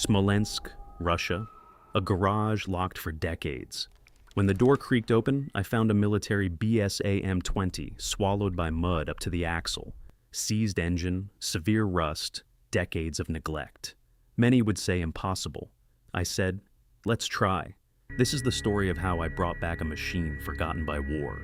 Smolensk, Russia. A garage locked for decades. When the door creaked open, I found a military BSA M20 swallowed by mud up to the axle. Seized engine, severe rust, decades of neglect. Many would say impossible. I said, let's try. This is the story of how I brought back a machine forgotten by war.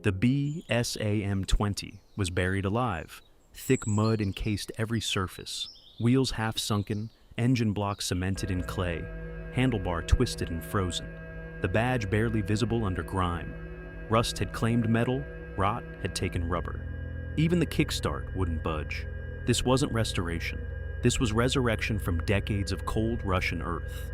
The BSA M20 was buried alive. Thick mud encased every surface. Wheels half sunken, engine block cemented in clay, handlebar twisted and frozen. The badge barely visible under grime. Rust had claimed metal, rot had taken rubber. Even the kickstart wouldn't budge. This wasn't restoration. This was resurrection from decades of cold Russian earth.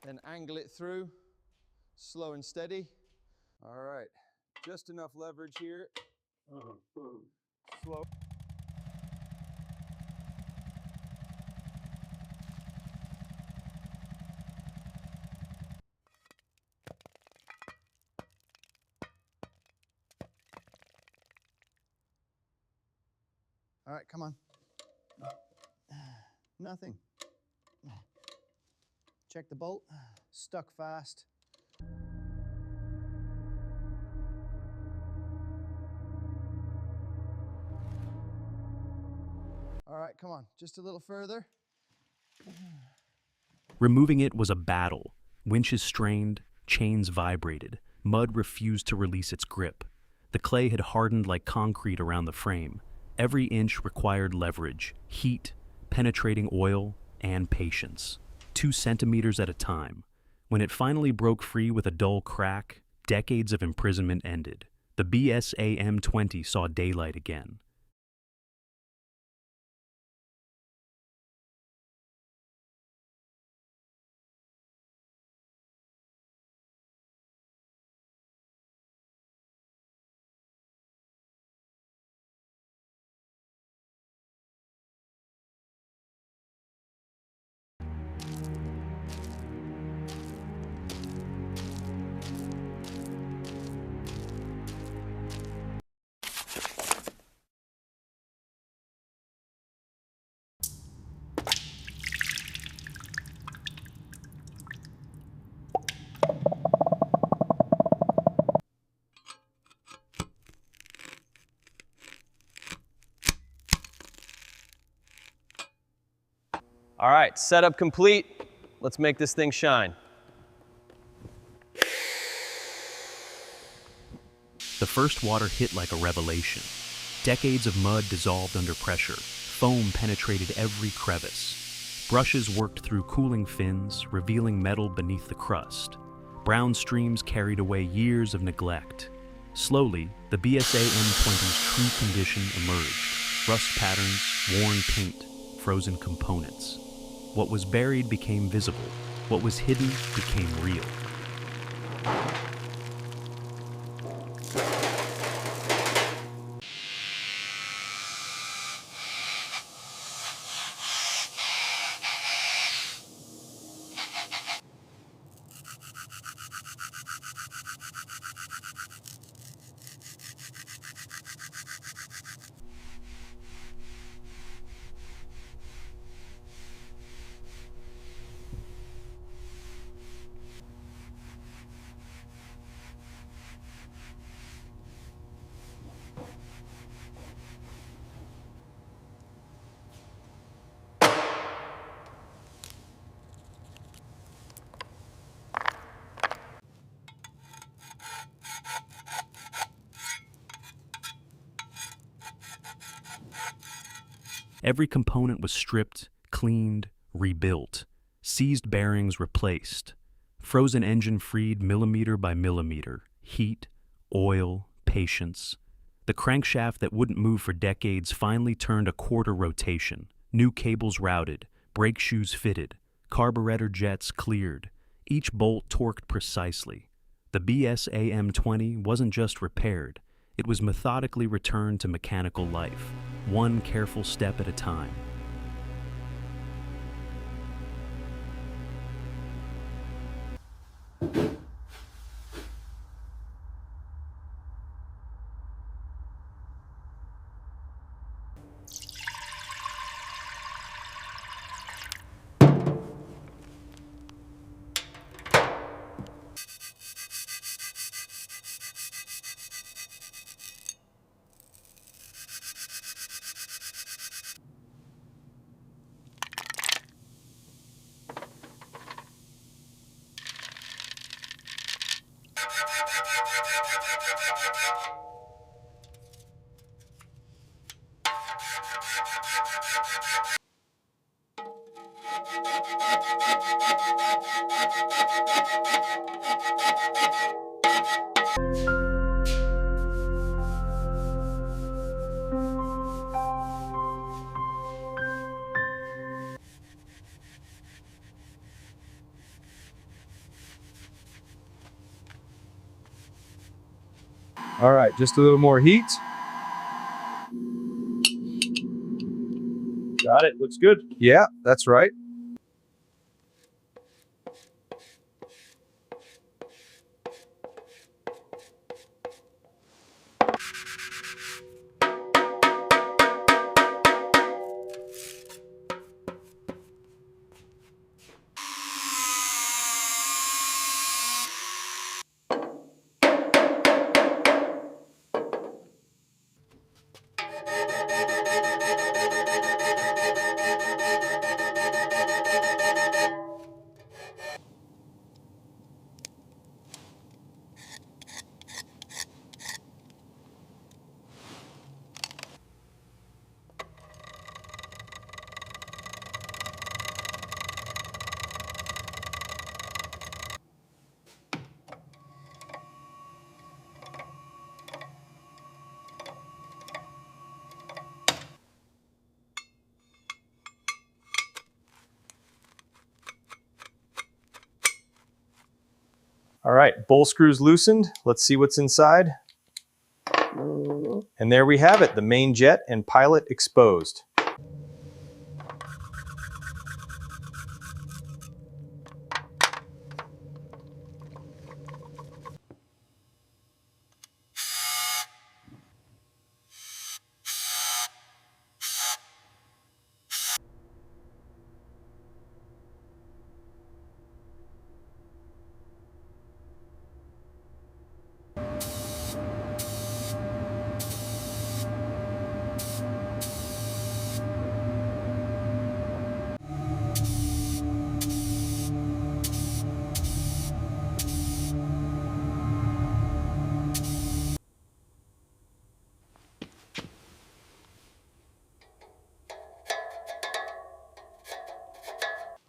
Then angle it through, slow and steady. All right, just enough leverage here. Slow. All right, come on. Nothing. Check the bolt, stuck fast. All right, come on, just a little further. Removing it was a battle. Winches strained, chains vibrated. Mud refused to release its grip. The clay had hardened like concrete around the frame. Every inch required leverage, heat, penetrating oil, and patience. 2 centimeters at a time. When it finally broke free with a dull crack, decades of imprisonment ended. The BSA M20 saw daylight again. All right, setup complete. Let's make this thing shine. The first water hit like a revelation. Decades of mud dissolved under pressure. Foam penetrated every crevice. Brushes worked through cooling fins, revealing metal beneath the crust. Brown streams carried away years of neglect. Slowly, the BSA M20's true condition emerged. Rust patterns, worn paint, frozen components. What was buried became visible. What was hidden became real. Every component was stripped, cleaned, rebuilt, seized bearings replaced, frozen engine freed millimeter by millimeter, heat, oil, patience. The crankshaft that wouldn't move for decades finally turned a quarter rotation, new cables routed, brake shoes fitted, carburetor jets cleared, each bolt torqued precisely. The BSA M20 wasn't just repaired, it was methodically returned to mechanical life, one careful step at a time. All right, just a little more heat. Got it, looks good. Yeah, that's right. All right, bowl screws loosened. Let's see what's inside. And there we have it, the main jet and pilot exposed.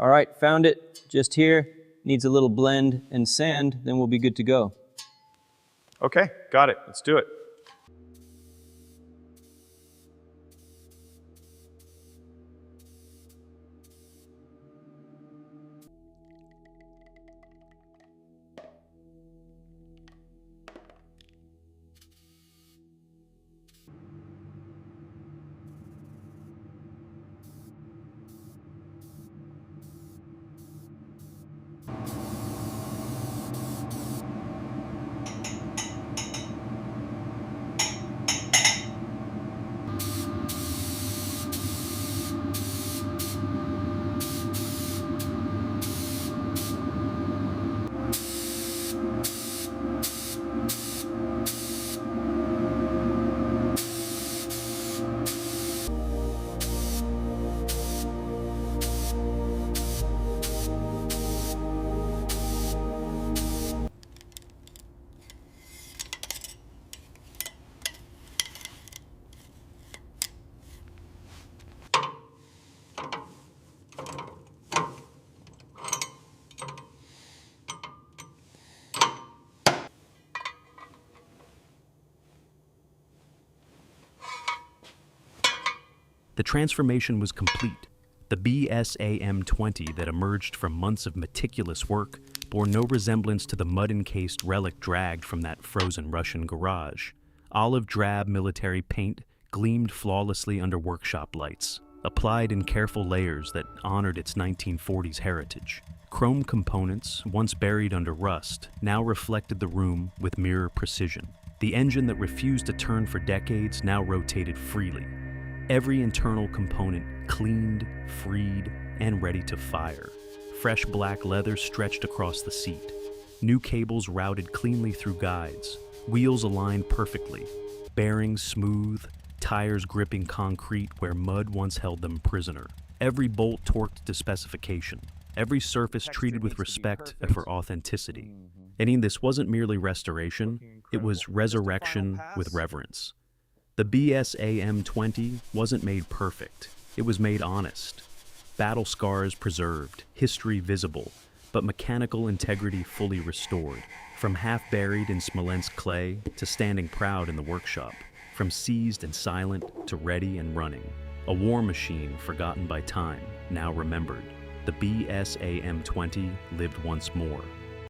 All right, found it just here. Needs a little blend and sand, then we'll be good to go. Okay, got it. Let's do it. The transformation was complete. The BSA M20 that emerged from months of meticulous work bore no resemblance to the mud-encased relic dragged from that frozen Russian garage. Olive drab military paint gleamed flawlessly under workshop lights, applied in careful layers that honored its 1940s heritage. Chrome components, once buried under rust, now reflected the room with mirror precision. The engine that refused to turn for decades now rotated freely. Every internal component cleaned, freed, and ready to fire. Fresh black leather stretched across the seat. New cables routed cleanly through guides. Wheels aligned perfectly. Bearings smooth, tires gripping concrete where mud once held them prisoner. Every bolt torqued to specification. Every surface treated with respect for authenticity. And this wasn't merely restoration, it was resurrection with reverence. The BSA M20 wasn't made perfect, it was made honest. Battle scars preserved, history visible, but mechanical integrity fully restored. From half buried in Smolensk clay to standing proud in the workshop. From seized and silent to ready and running. A war machine forgotten by time, now remembered. The BSA M20 lived once more.